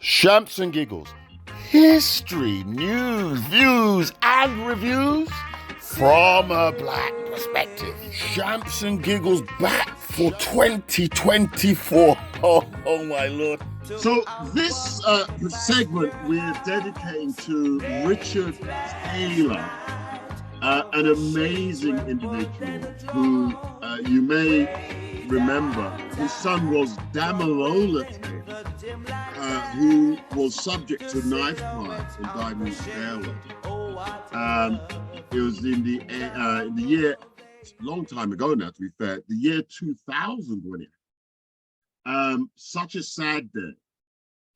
Shamps and giggles. History, news, views, and reviews from a black perspective. Shamps and giggles back for 2024. Oh my lord. So this segment we're dedicating to Richard Taylor, an amazing individual who you may remember. His son was Damilola Taylor, who was subject to knife crime and died in jail. It was in the year, long time ago now, to be fair, the year 2000 when it. Such a sad day.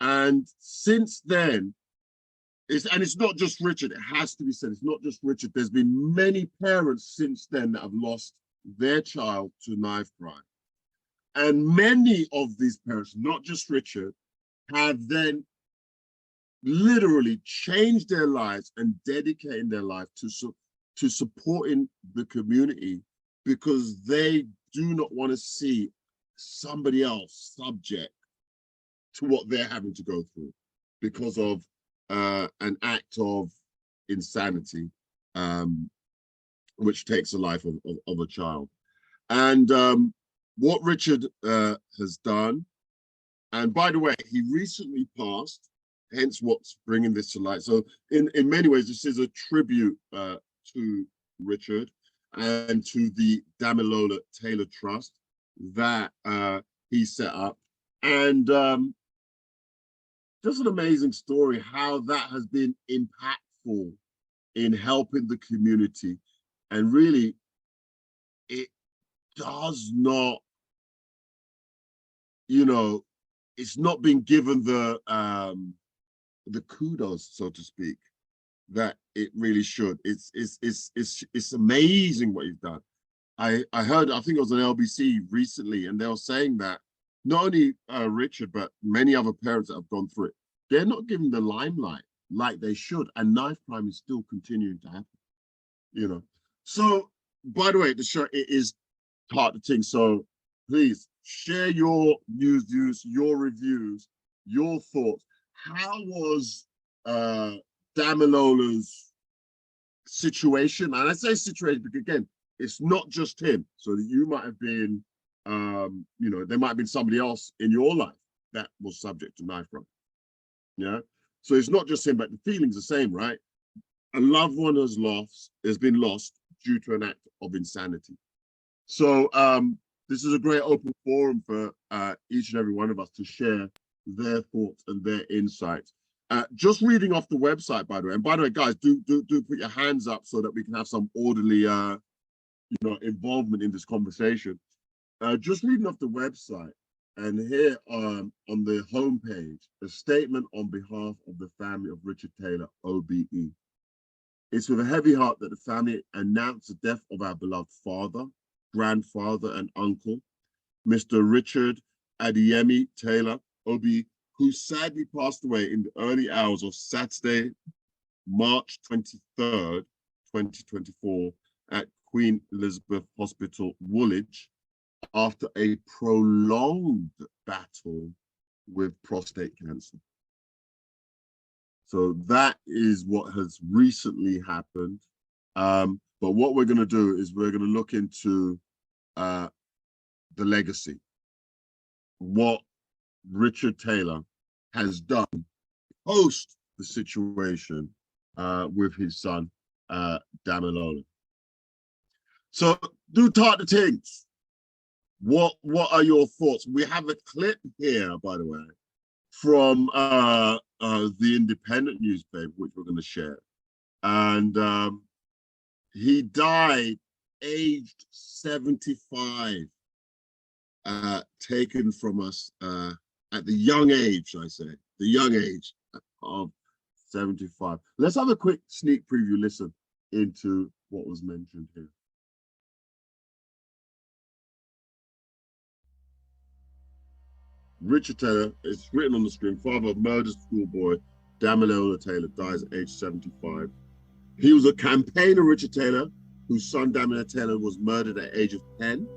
And since then, it's not just Richard, it has to be said, it's not just Richard. There's been many parents since then that have lost their child to knife crime. And many of these parents, not just Richard, have then literally changed their lives and dedicated their life to supporting the community, because they do not want to see somebody else subject to what they're having to go through because of an act of insanity, which takes the life of a child. And what Richard has done, and by the way, he recently passed, hence what's bringing this to light. So in many ways, this is a tribute to Richard and to the Damilola Taylor Trust that he set up. And just an amazing story how that has been impactful in helping the community. And really, it does not, it's not been given the kudos, so to speak, that it really should. It's amazing what he's done. I heard, I think it was on LBC recently, and they were saying that not only Richard, but many other parents that have gone through it, they're not given the limelight like they should, and knife crime is still continuing to happen. So, by the way, the show, it is part of the thing. So please share your news views, your reviews, your thoughts. How was Damilola's situation? And I say situation because, again, it's not just him. So you might have been, there might have been somebody else in your life that was subject to knife crime. Yeah. So it's not just him, but the feeling's the same, right? A loved one has been lost due to an act of insanity. So this is a great open forum for each and every one of us to share their thoughts and their insights. Just reading off the website, by the way. And by the way, guys, do put your hands up so that we can have some orderly, involvement in this conversation. Just reading off the website, and here on the homepage, a statement on behalf of the family of Richard Taylor, OBE. It's with a heavy heart that the family announced the death of our beloved father, grandfather, and uncle, Mr. Richard Adeyemi Taylor, OBE, who sadly passed away in the early hours of Saturday, March 23rd, 2024, at Queen Elizabeth Hospital, Woolwich, after a prolonged battle with prostate cancer. So that is what has recently happened. But what we're going to do is we're going to look into the legacy, what Richard Taylor has done post the situation with his son, Damilola. So do talk the things. What are your thoughts? We have a clip here, by the way, from the Independent newspaper, which we're going to share. And he died aged 75, taken from us at the young age, I say, the young age of 75. Let's have a quick sneak preview listen into what was mentioned here. Richard Taylor, it's written on the screen, father of murdered schoolboy Damilola Taylor, dies at age 75. He was a campaigner, Richard Taylor, whose son Damilola Taylor was murdered at the age of 10.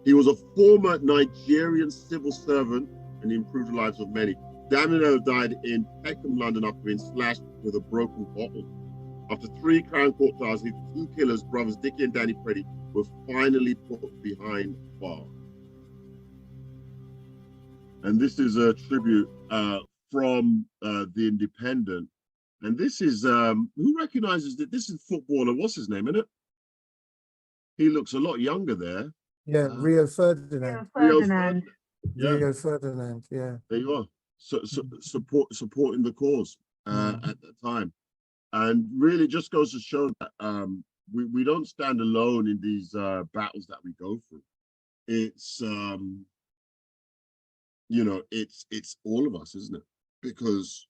He was a former Nigerian civil servant and he improved the lives of many. Damilola died in Peckham, London, after being slashed with a broken bottle. After 3 Crown Court trials, his 2 killers, brothers Dickie and Danny Preddy, were finally put behind bars. And this is a tribute from The Independent. And this is, who recognizes that this is footballer, what's his name, isn't it? He looks a lot younger there. Yeah, Rio Ferdinand. Rio Ferdinand. Yeah. Rio Ferdinand, yeah. There you are. Supporting the cause at that time. And really just goes to show that we don't stand alone in these battles that we go through. It's you know, it's all of us, isn't it? Because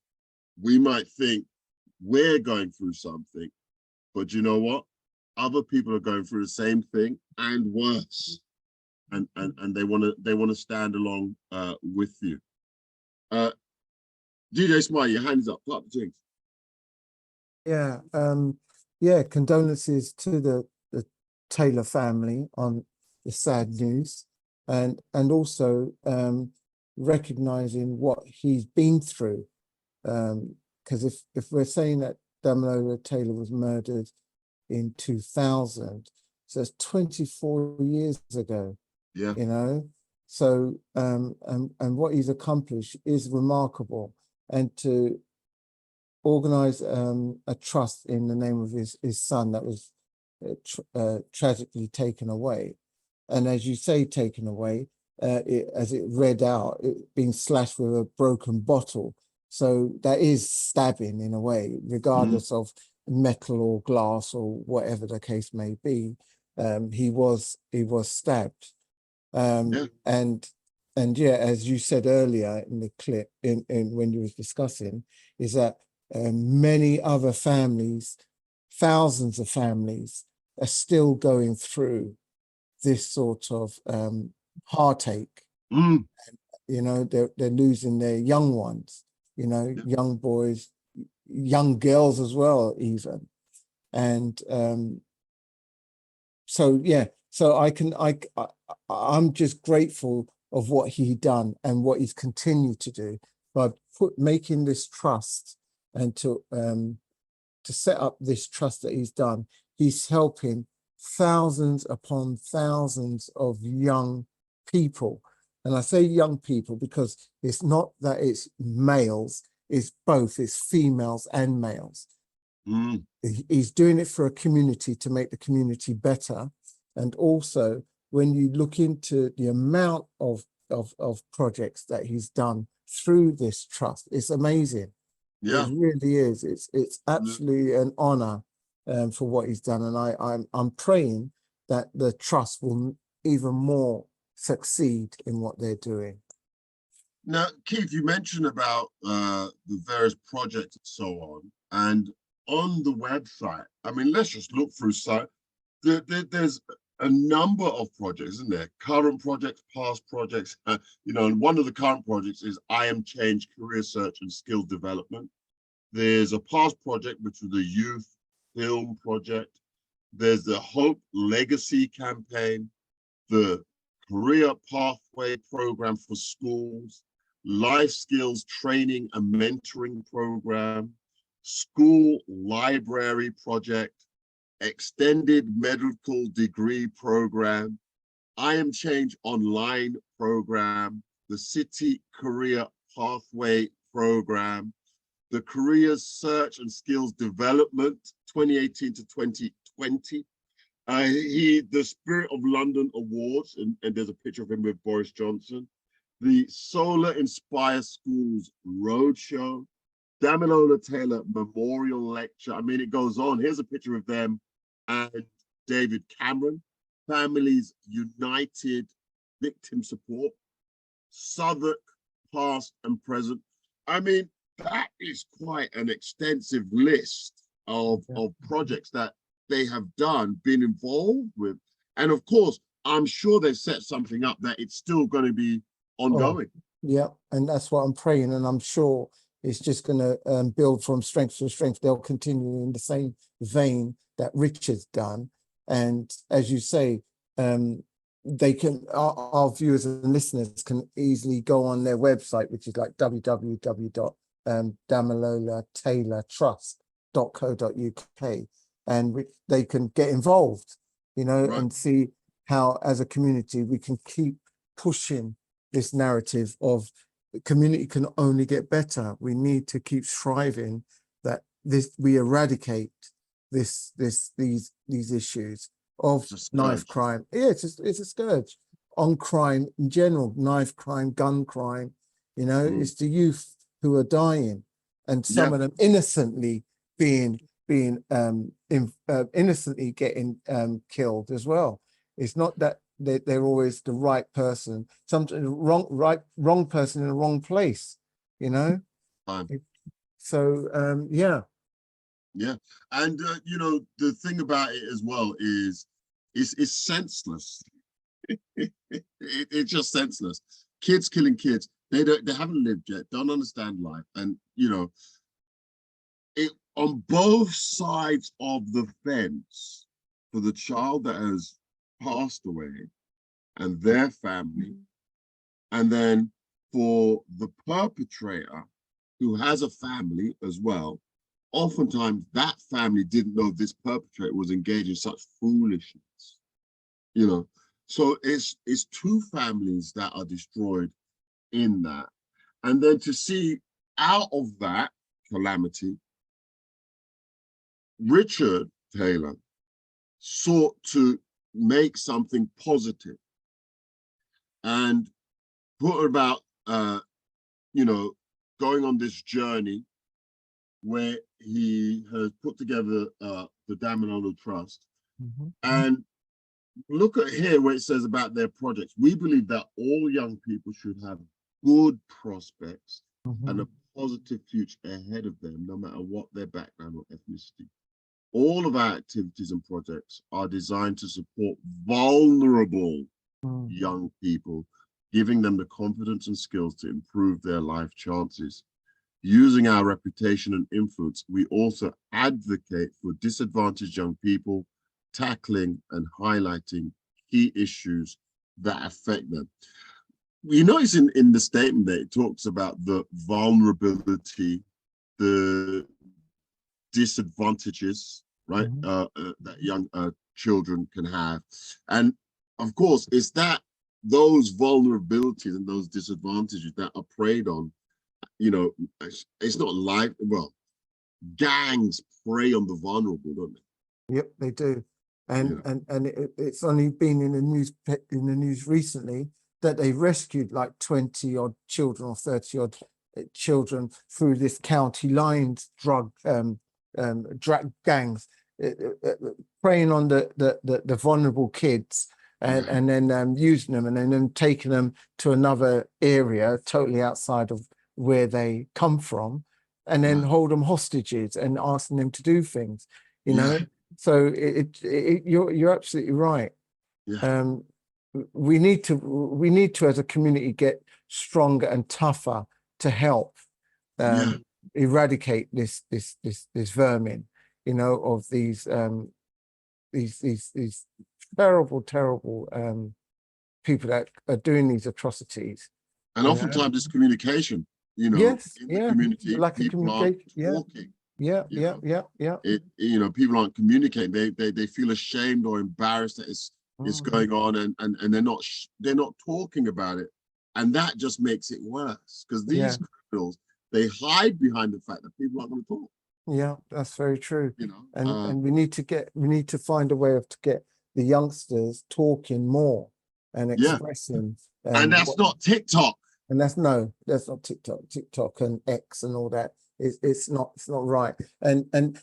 we might think we're going through something, but you know what? Other people are going through the same thing and worse, and they want to stand along with you. DJ Smile, your hands up, clap the things. Yeah, yeah, condolences to the Taylor family on the sad news, and also recognizing what he's been through. Because if we're saying that Damilola Taylor was murdered in 2000, so it's 24 years ago. Yeah. You know, so and what he's accomplished is remarkable, and to organize a trust in the name of his son that was tragically taken away, and as you say, taken away, as it read out, it being slashed with a broken bottle. So that is stabbing in a way, regardless of metal or glass or whatever the case may be. He was stabbed, and yeah, as you said earlier in the clip, in when you was discussing, is that many other families, thousands of families, are still going through this sort of heartache. You know, they're losing their young ones, you know, young boys, young girls as well, even. And so yeah, so I'm just grateful of what he done and what he's continued to do by making this trust, and to set up this trust that he's done. He's helping thousands upon thousands of young people. And I say young people because it's not that it's males, it's both, it's females and males. He's doing it for a community, to make the community better. And also, when you look into the amount of projects that he's done through this trust, it's amazing. Yeah, it really is. It's absolutely an honor for what he's done, and I'm praying that the trust will even more succeed in what they're doing. Now, Keith, you mentioned about the various projects and so on, and on the website, I mean, let's just look through. So there's a number of projects, isn't there? Current projects, past projects, you know, and one of the current projects is I Am Change Career Search and Skill Development. There's a past project, which was the Youth Film Project. There's the Hope Legacy Campaign, the Career Pathway Program for Schools, Life Skills Training and Mentoring Program, School Library Project, Extended Medical Degree Program, I Am Change Online Program, the City Career Pathway Program, the Career Search and Skills Development 2018 to 2020. The Spirit of London Awards, and there's a picture of him with Boris Johnson. The Solar Inspire Schools Roadshow, Damilola Taylor Memorial Lecture. I mean, it goes on. Here's a picture of them and David Cameron. Families United Victim Support, Southwark Past and Present. I mean, that is quite an extensive list of projects that they have done, been involved with. And of course, I'm sure they've set something up that it's still going to be ongoing. Yeah, and that's what I'm praying, and I'm sure it's just going to build from strength to strength. They'll continue in the same vein that Richard's done. And as you say, they can, our viewers and listeners can easily go on their website, which is like www.damilolataylortrust.co.uk, and they can get involved, you know, Right. and see how, as a community, we can keep pushing this narrative of the community can only get better. We need to keep striving that we eradicate these issues of It's a knife scourge. crime. Yeah, it's a scourge on crime in general, knife crime, gun crime. You know, it's the youth who are dying, and some of them innocently innocently getting killed as well. It's not that they're always the right person. Sometimes wrong person in the wrong place. You know. So yeah. Yeah, and you know, the thing about it as well is, it's senseless. It's just senseless. Kids killing kids. They haven't lived yet. Don't understand life, and you know, it on both sides of the fence, for the child that has passed away and their family, and then for the perpetrator who has a family as well. Oftentimes that family didn't know this perpetrator was engaged in such foolishness, you know. So it's two families that are destroyed in that. And then to see out of that calamity, Richard Taylor sought to make something positive and put about, you know, going on this journey where he has put together the Damilola Trust. And look at here where it says about their projects. We believe that all young people should have good prospects and a positive future ahead of them, no matter what their background or ethnicity. All of our activities and projects are designed to support vulnerable young people, giving them the confidence and skills to improve their life chances. Using our reputation and influence, we also advocate for disadvantaged young people, tackling and highlighting key issues that affect them. You notice in the statement that it talks about the vulnerability, the disadvantages, right, that young children can have. And of course, it's that those vulnerabilities and those disadvantages that are preyed on. You know, it's not like, well, gangs prey on the vulnerable, don't they? Yep, they do. And it's only been in the news recently that they rescued like 20 odd children or 30 odd children through this county lines drug gangs, preying on the vulnerable kids, and then using them and then taking them to another area totally outside of where they come from, and then hold them hostages and asking them to do things, you know. So you're absolutely right. We need to as a community get stronger and tougher to help eradicate this vermin, you know, of these terrible people that are doing these atrocities. And oftentimes it's communication, you know, in the community, like people aren't talking. Yeah. You know, people aren't communicating. They feel ashamed or embarrassed that it's going on, and they're not talking about it, and that just makes it worse, because these criminals, they hide behind the fact that people aren't going to talk. Yeah, that's very true. You know, and we need to find a way to get the youngsters talking more and expressing. And that's not TikTok. And that's not TikTok and X and all that. It's not right. And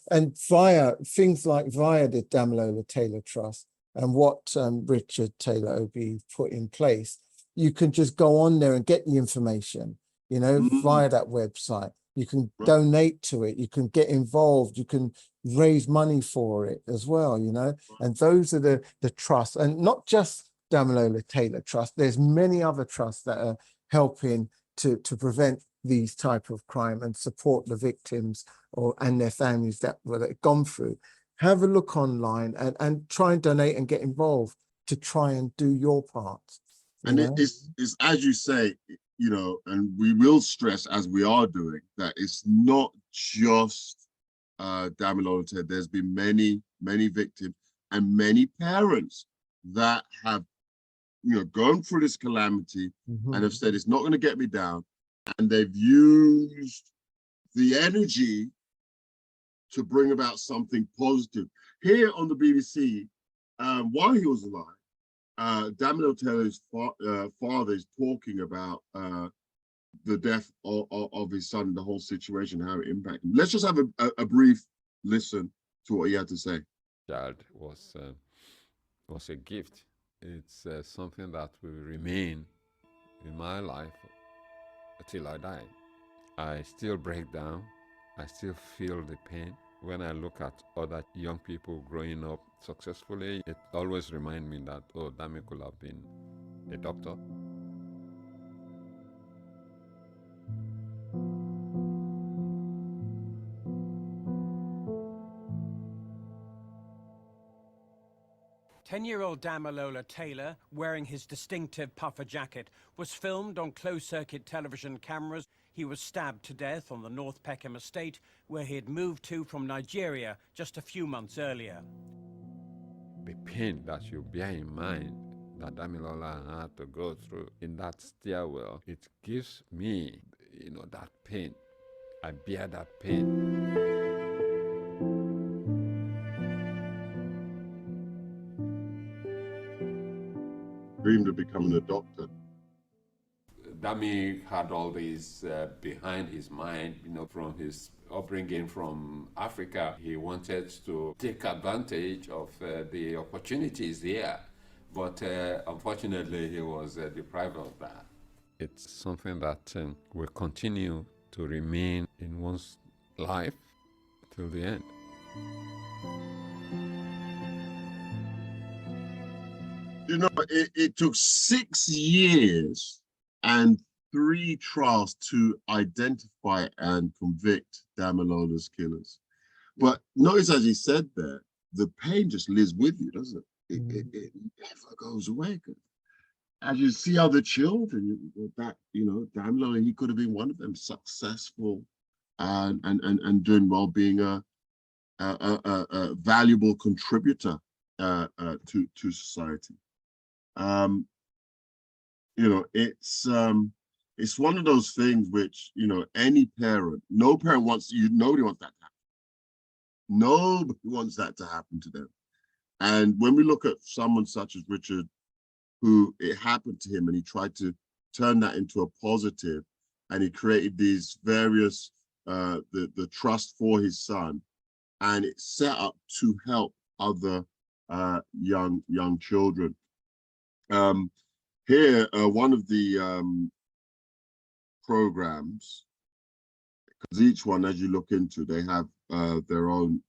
via things like the Damilola Taylor Trust and what Richard Taylor OB put in place, you can just go on there and get the information, you know, via that website. You can donate to it, you can get involved, you can raise money for it as well, you know. And those are the trusts, and not just Damilola Taylor Trust. There's many other trusts that are helping to prevent these type of crime and support the victims and their families that were gone through. Have a look online and try and donate and get involved. to try and do your part. And it's as you say, you know, and we will stress, as we are doing, that it's not just Damilola Taylor. There's been many victims and many parents that have, you know, gone through this calamity and have said, it's not going to get me down. And they've used the energy to bring about something positive. Here on the BBC, while he was alive, Damilola Taylor's father is talking about the death of his son, the whole situation, how it impacted him. Let's just have a brief listen to what he had to say. Child was a gift. It's something that will remain in my life until I die. I still break down. I still feel the pain. When I look at other young people growing up successfully, it always reminds me that, oh, Dami could have been a doctor. Ten-year-old Damilola Taylor, wearing his distinctive puffer jacket, was filmed on closed-circuit television cameras. He was stabbed to death on the North Peckham estate, where he had moved to from Nigeria just a few months earlier. The pain that you bear in mind that Damilola had to go through in that stairwell, it gives me, you know, that pain. I bear that pain. Dreamed of becoming a doctor. Dami had all this behind his mind, you know, from his upbringing from Africa. He wanted to take advantage of the opportunities there, but unfortunately he was deprived of that. It's something that will continue to remain in one's life till the end. You know, it took 6 years and 3 trials to identify and convict Damilola's killers. But notice, as he said there, the pain just lives with you, doesn't it? It never goes away. As you see other children, that, you know, Damilola, he could have been one of them, successful and doing well, being a valuable contributor to society. You know, it's one of those things which, you know, any parent, no parent wants, nobody wants that to happen. Nobody wants that to happen to them. And when we look at someone such as Richard, who it happened to him and he tried to turn that into a positive, and he created these various, the trust for his son, and it's set up to help other young children. Here, one of the programs, because each one, as you look into, they have their own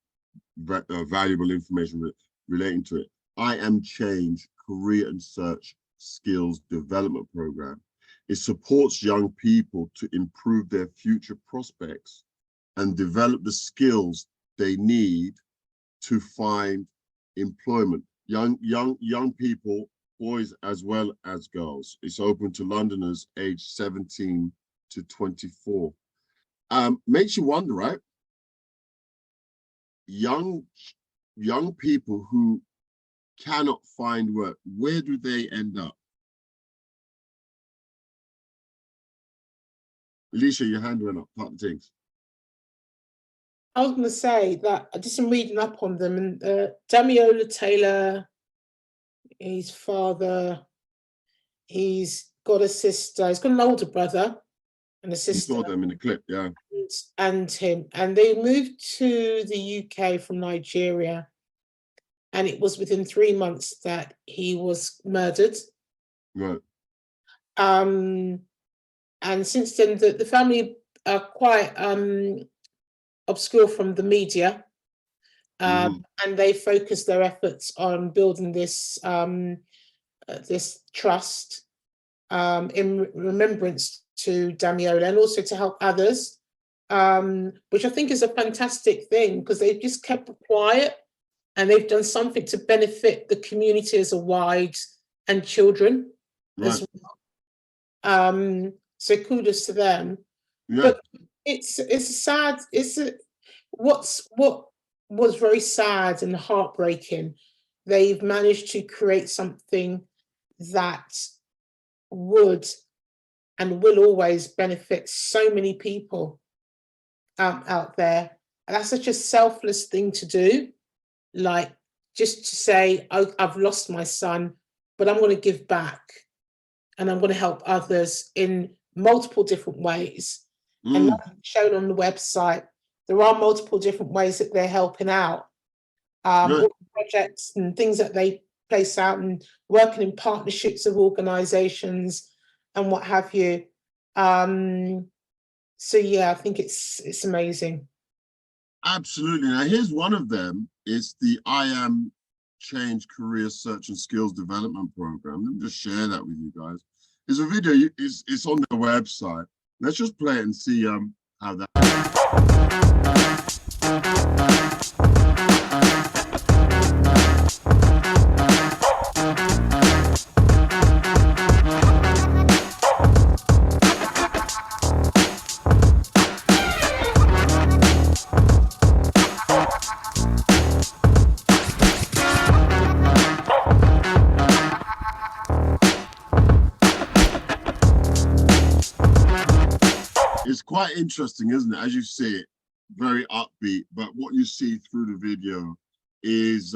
valuable information relating to it. I Am Change Career and Search Skills Development Program. It supports young people to improve their future prospects and develop the skills they need to find employment. Young people, boys as well as girls. It's open to Londoners aged 17 to 24. Makes you wonder, right? Young people who cannot find work, where do they end up? Alicia, your hand went up, part of things. I was going to say that I did some reading up on them, and Damilola Taylor, his father, he's got a sister, he's got an older brother and a sister. You saw them in the clip, yeah. And him, and they moved to the UK from Nigeria, and it was within 3 months that he was murdered. Right. And since then, the family are quite obscure from the media, and they focus their efforts on building this this trust in remembrance to Damilola, and also to help others, which I think is a fantastic thing, because they just kept quiet and they've done something to benefit the community as a wide and children as well. So kudos to them. Yeah. But what was very sad and heartbreaking, they've managed to create something that would and will always benefit so many people out there. And that's such a selfless thing to do. Like, just to say, oh, I've lost my son, but I'm going to give back and I'm going to help others in multiple different ways. And like shown on the website, there are multiple different ways that they're helping out. All the projects and things that they place out, and working in partnerships of organizations and what have you. So yeah, I think it's amazing. Absolutely. Now here's one of them. It's the I Am Change Career Search and Skills Development Program. Let me just share that with you guys. There's a video, it's on their website. Let's just play it and see how that. It's quite interesting, isn't it? As you see it, very upbeat, but what you see through the video is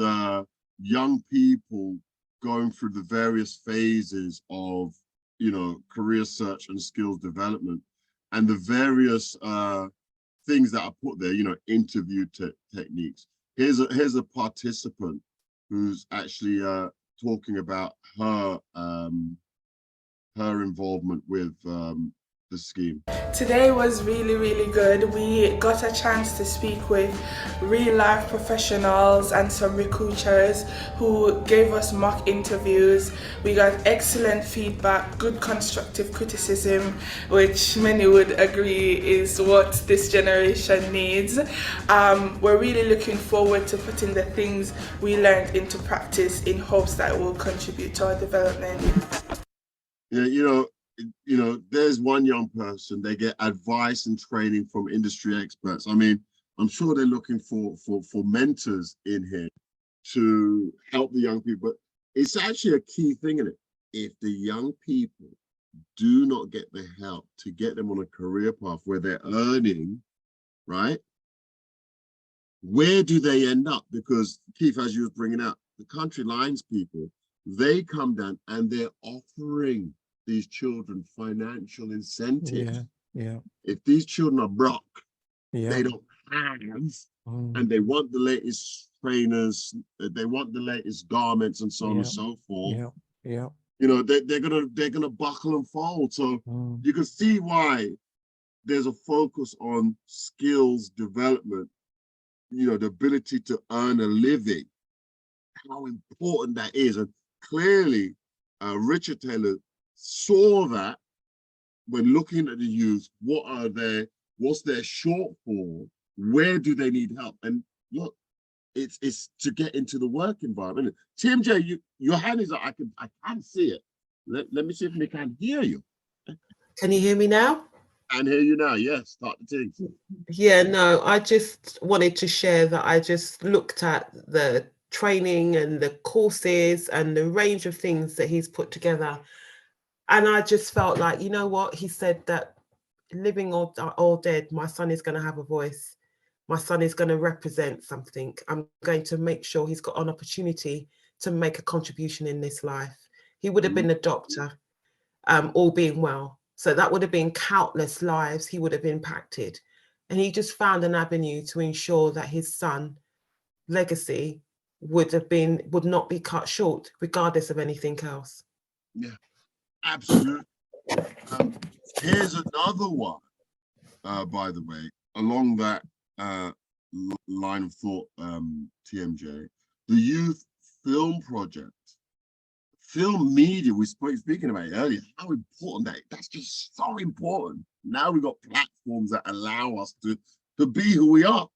young people going through the various phases of, you know, career search and skills development, and the various things that are put there, you know, interview techniques. Here's a participant who's actually talking about her her involvement with the scheme. Today was really, really good. We got a chance to speak with real life professionals and some recruiters who gave us mock interviews. We got excellent feedback, good constructive criticism, which many would agree is what this generation needs. We're really looking forward to putting the things we learned into practice in hopes that it will contribute to our development. Yeah, you know, there's one young person, they get advice and training from industry experts. I mean, I'm sure they're looking for mentors in here to help the young people, but it's actually a key thing in it. If the young people do not get the help to get them on a career path where they're earning, right? Where do they end up? Because Keith, as you were bringing up, the country lines people, they come down and they're offering these children financial incentives. Yeah. If these children are broke, Yeah. they don't have, and they want the latest trainers, they want the latest garments, and so on and so forth. Yeah. You know, they're gonna buckle and fold. So you can see why there's a focus on skills development. You know, the ability to earn a living, how important that is, and clearly, Richard Taylor saw that when looking at the youth. What's their shortfall? Where do they need help? And look, it's to get into the work environment. TMJ, your hand is up. I can't see it. Let me see if we can hear you. Can you hear me now? I can hear you now. Yes, start the things. Yeah, no, I just wanted to share that I just looked at the training and the courses and the range of things that he's put together. And I just felt like, you know what, he said that living or dead, my son is going to have a voice. My son is going to represent something. I'm going to make sure he's got an opportunity to make a contribution in this life. He would have been a doctor, all being well. So that would have been countless lives he would have impacted. And he just found an avenue to ensure that his son's legacy would not be cut short, regardless of anything else. Yeah. Absolutely. Here's another one, by the way, along that line of thought, TMJ, the Youth Film Project. Film media, we speaking about it earlier, how important that's just so important. Now we've got platforms that allow us to be who we are.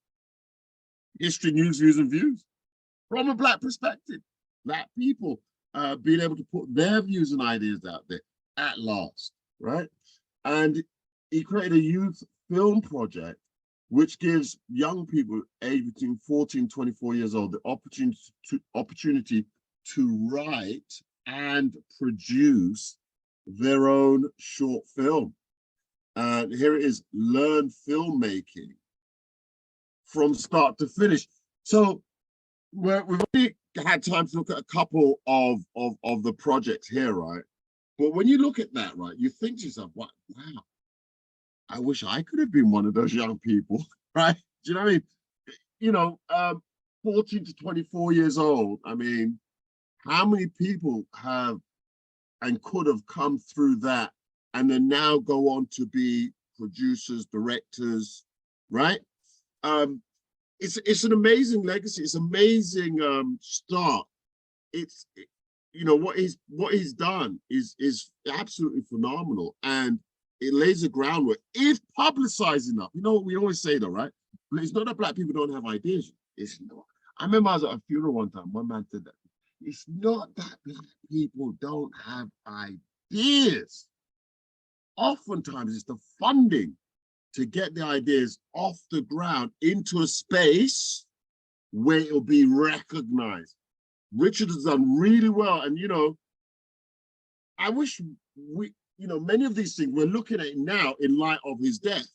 History, news, views, and views. from a Black perspective. Black people being able to put their views and ideas out there at last, right? And he created a youth film project which gives young people aged between 14 and 24 years old the opportunity to write and produce their own short film. And here it is, learn filmmaking from start to finish. So we've already had time to look at a couple of the projects here, right? But when you look at that, right, you think to yourself, wow, I wish I could have been one of those young people, right? Do you know what I mean? You know, 14 to 24 years old. I mean, how many people have and could have come through that and then now go on to be producers, directors, right? It's an amazing legacy. It's amazing start. It's, you know, what he's done is absolutely phenomenal, and it lays the groundwork if publicized enough. You know what we always say though, right? It's not that Black people don't have ideas. It's not. I remember I was at a funeral one time. One man said that it's not that Black people don't have ideas. Oftentimes it's the funding to get the ideas off the ground into a space where it'll be recognized. Richard has done really well. And, you know, I wish we, you know, many of these things we're looking at now in light of his death.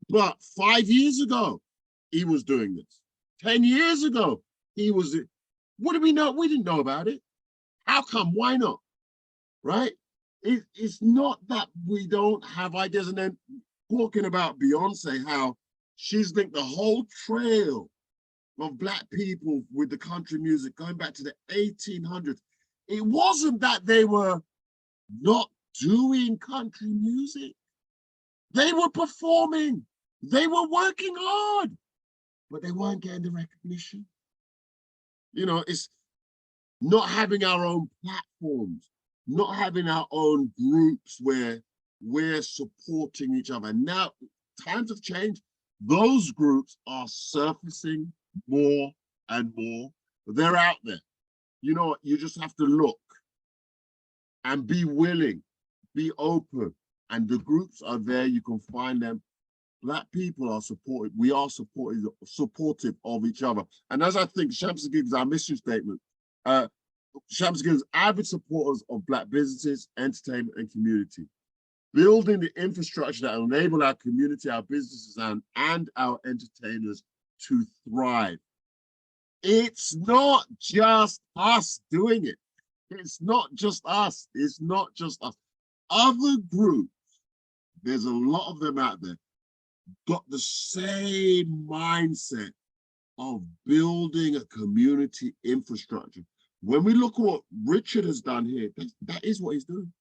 But 5 years ago, he was doing this. 10 years ago, he was, what do we know? We didn't know about it. How come? Why not? Right? It's not that we don't have ideas. And then talking about Beyonce, how she's linked the whole trail of Black people with the country music going back to the 1800s. It wasn't that they were not doing country music. They were performing. They were working hard, but they weren't getting the recognition. You know, it's not having our own platforms, not having our own groups where we're supporting each other. Now, times have changed. Those groups are surfacing more and more. They're out there. You know what? You just have to look and be willing, be open. And the groups are there. You can find them. Black people are supported. We are supportive of each other. And as I think Shams gives our mission statement, Shams gives avid supporters of Black businesses, entertainment, and community. Building the infrastructure that will enable our community, our businesses, and our entertainers to thrive. It's not just us doing it. It's not just us. It's not just us. Other groups, there's a lot of them out there, got the same mindset of building a community infrastructure. When we look at what Richard has done here, that is what he's doing.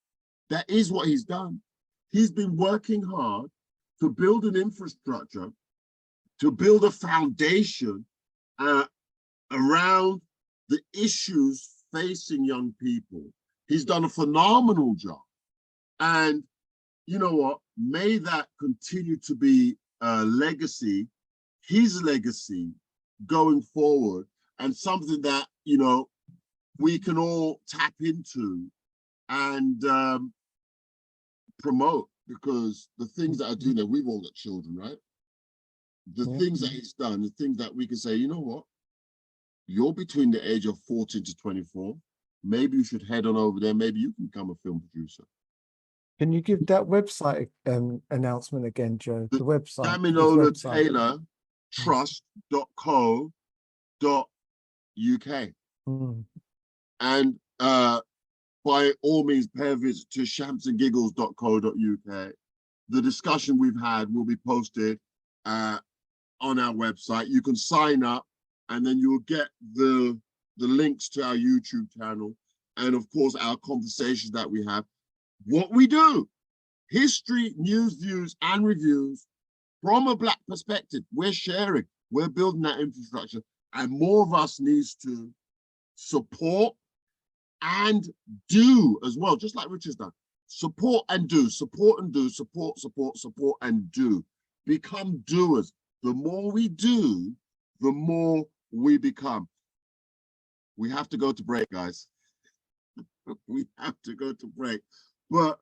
That is what he's done. He's been working hard to build an infrastructure, to build a foundation around the issues facing young people. He's done a phenomenal job. And you know what? May that continue to be a legacy, his legacy going forward, and something that, you know, we can all tap into and promote, because the things that are doing there, we've all got children, right? The things that he's done, the things that we can say, you know what? You're between the age of 14 to 24. Maybe you should head on over there. Maybe you can become a film producer. Can you give that website announcement again, Joe? The website. Damilola Taylor trust.co.uk. And by all means, pay a visit to shamsandgiggles.co.uk. The discussion we've had will be posted on our website. You can sign up, and then you'll get the links to our YouTube channel, and of course our conversations that we have. What we do, history, news, views, and reviews from a Black perspective. We're sharing, we're building that infrastructure, and more of us needs to support and do as well, just like Richard's done. Support and do, support and do, support, support, and do. Become doers. The more we do, the more we become. we have to go to break, guys. We have to go to break. But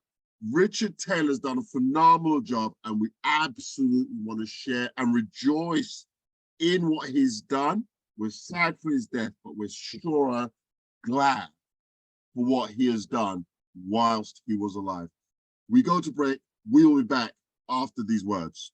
Richard Taylor's done a phenomenal job, and we absolutely want to share and rejoice in what he's done. We're sad for his death, but we're sure glad for what he has done whilst he was alive. We go to break. We will be back after these words.